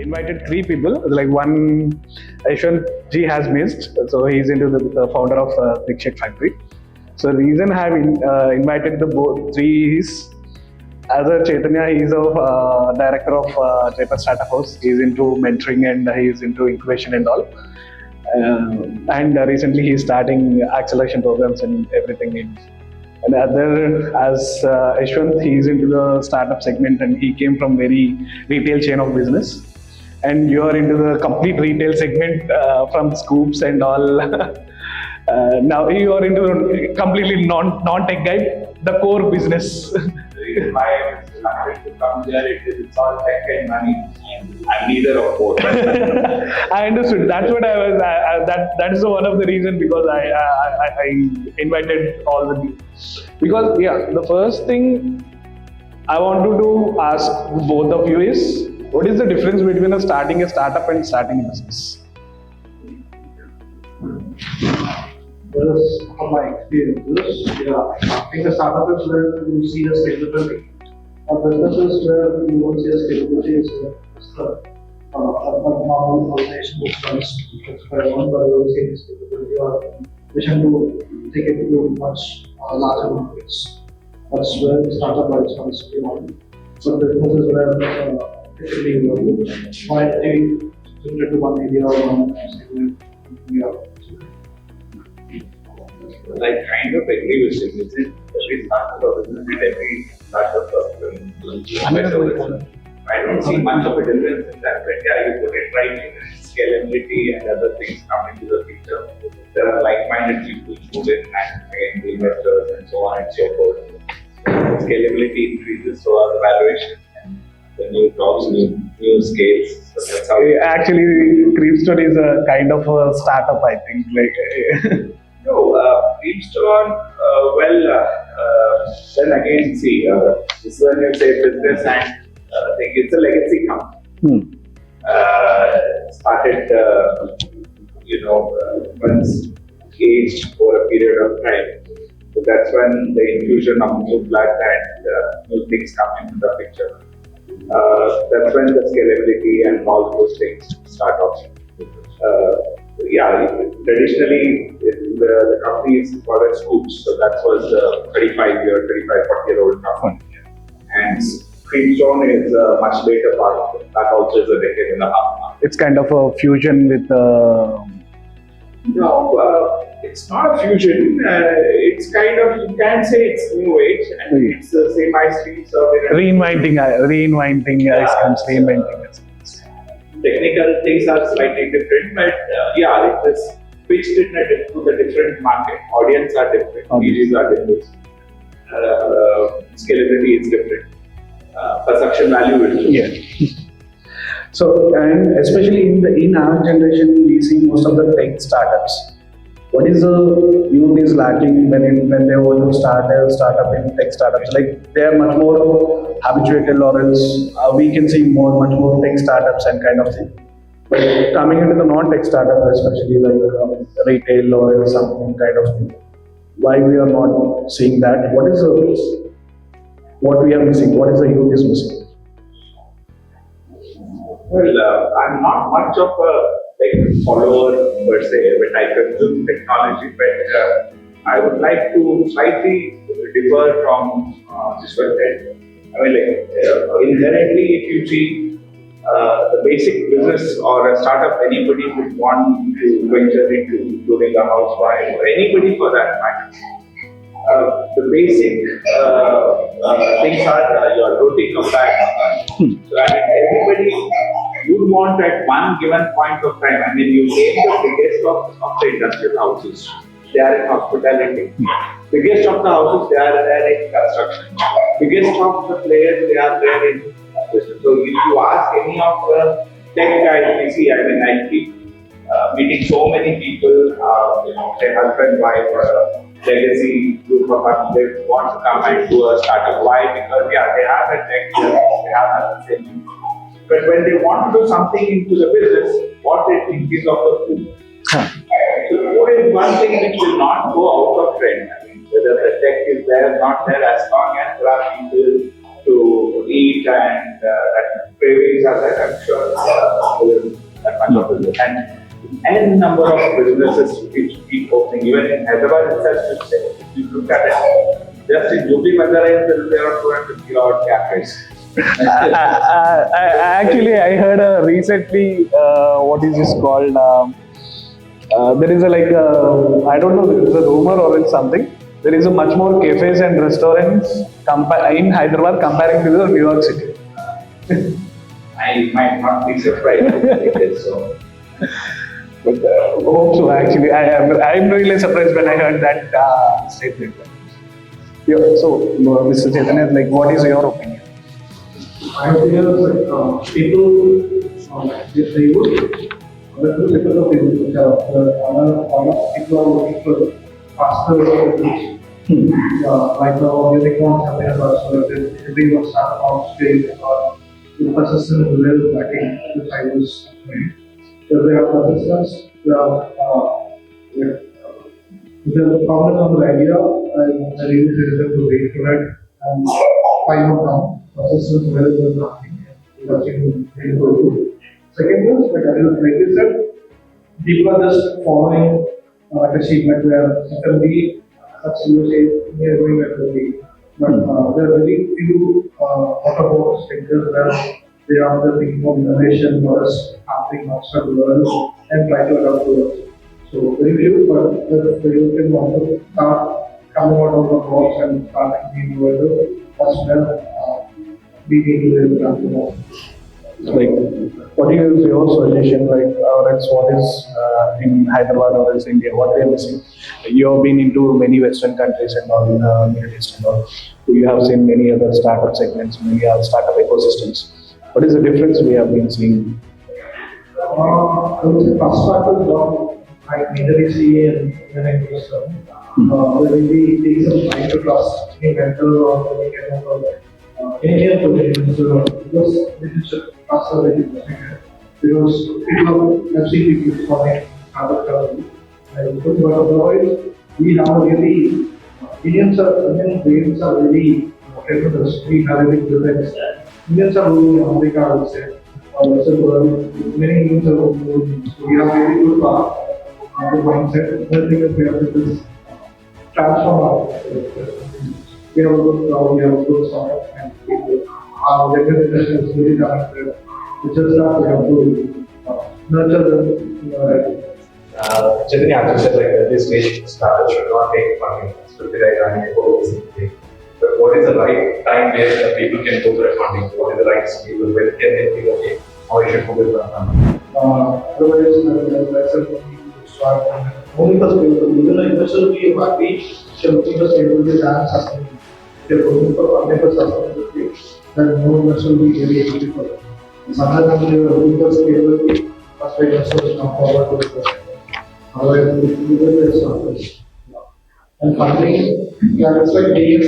invited three people. Like one, Ashwant G has missed, so he's into the founder of Big Shake Factory. So the reason I have invited the both three is, as a Chaitanya, he's a director of Jaipur Startup House. He's into mentoring and he's into incubation and all. And recently he's starting acceleration programs and everything. And other, as Ashwant, he's into the startup segment and he came from very retail chain of business. And you are into the complete retail segment from scoops and all. Now you are into completely non-tech guy, the core business. Why it's started to come there, it's all tech and money. I'm neither of both. I understood. That's what I was. That is one of the reasons because I invited all the people. Because the first thing I wanted to ask both of you is, what is the difference between starting a startup and starting a business? Well, from my experiences, I think a startup is where you see a scalability. A business is where you won't see a scalability. It's a normal organization which runs for one, but you will see the scalability or vision to take it to much larger markets. That's where the startup life starts to be on. So business is where typically you might be limited to one area or one segment. I kind of agree with Significant. Every startup or business and every startup I don't see much of a difference in that, but you put it right, scalability and other things come into the picture. There are like-minded people who move in and investors and so on and so forth. Scalability increases, so are the valuation and the new jobs, new scales. So that's how Actually, Creepstone is a kind of a startup, I think. No, Creepstone, then again, see, this is when you say business and thing, it's a legacy company. Started, once aged for a period of time. So that's when the infusion of new blood and new things come into the picture. That's when the scalability and all those things start off. Traditionally, the company is for its scoops, so that was the 40-year-old company. And Creamstone is a much later part of it. That also is a decade and a half now. It's kind of a fusion with. No, it's not a fusion. It's kind of, you can say it's new age, and it's the same ice cream serving. Reinventing ice creams, reinventing ice creams. Technical things are slightly different, but it is pitched to the different market. Audience are different, niches are different, scalability is different, perception value is different. Yeah. So, and especially in our generation, we see most of the tech startups. What is the youth is lacking when they want to start a startup in tech startups? Like they are much more habituated, or else we can see much more tech startups and kind of thing. But coming into the non-tech startup, especially like retail or something kind of thing, why we are not seeing that? What we are missing? What is the youth is missing? Well, I'm not much of a follower per se, but I consume technology. But I would like to slightly differ from this one. I mean, inherently, if you see the basic business or a startup, anybody would want to venture into, including a housewife or anybody for that matter. The basic things are your roti kapda. So everybody would want at one given point of time. I mean, you name the biggest of the industrial houses. They are in hospitality. Biggest of the houses, they are there in construction. Biggest of the players, they are there in business. So if you ask any of the tech guys, we see, I keep meeting so many people, their husband, wife, legacy group of us, they want to come and do a startup. Why? Because they have a tech, they have the same. But when they want to do something into the business, what they think is of the food. So food is one thing which will not go out of trend. I mean, whether the tech is there or not there, as long as there are people to eat and that. cravings are there, I'm sure that much of it. And number of businesses which keep opening, even in Hyderabad itself, if you look at it, just in Jubilee Mandara, there are 250 odd cafes. Actually, I heard recently what is this called? There is a I don't know, there is a rumor or it's something. There is a much more cafes and restaurants in Hyderabad comparing to the New York City. I might not be surprised if it is so. But hope so. Actually, I'm really surprised when I heard that statement. Yeah, so, Mr. Chaitanya, like, what is your opinion? My opinion is people, they would, the two sectors of people, which are people are looking for faster results. Like the unicorns have been about, so everything was started off stage or the persistence is really lacking, which I was saying. So they have persistence, they have the problem of the idea, I really suggest them to wait for it and find out now. Persistence is very good, nothing. Second is, like you said, people are just following like a sheet metal where FMB, such you say, we are going FMB. But there are very few out-of-box thinkers where they are the thinking of innovation, what is happening outside the world, and try to adapt to it. So very few, but the you can also start coming out of the box and starting being innovative. That's where we need to really come to know. Like, what is your suggestion? Like, or else what is in Hyderabad or else India? What we are missing? You have been into many Western countries and all, Middle East and all. You have seen many other startup segments, many other startup ecosystems. What is the difference we have been seeing? I would say first part is what I mainly see in the ecosystem. Where we take some time to trust any mentor or any kind of any position. Because this is just trust are very important. Because people have seen people forming startup company. But otherwise, we have really Indians are really famous. We have really good things. Indians are moving in America, I would say. Many Indians are moving. So we have really good good mindset. The thing is we have to just transform our we have a good crowd, we have a good song, and people. Our younger generation is really talented. It's just that we have to nurture them. Chaitanya, as you said, like at this stage, startups should not take funding. So, but what is the right time where the people can go for funding? What is the right scale? When can they think, okay, how I should focus on funding? Otherwise, that's a start. Only for people, even like investor will be happy, she'll keep us able to dance something. They're looking for funding for sustainability, then no investor will be really able to follow. Sometimes they are looking for scalability, that's why investors come forward to the question. However, we will be and funding, yeah, it's like being a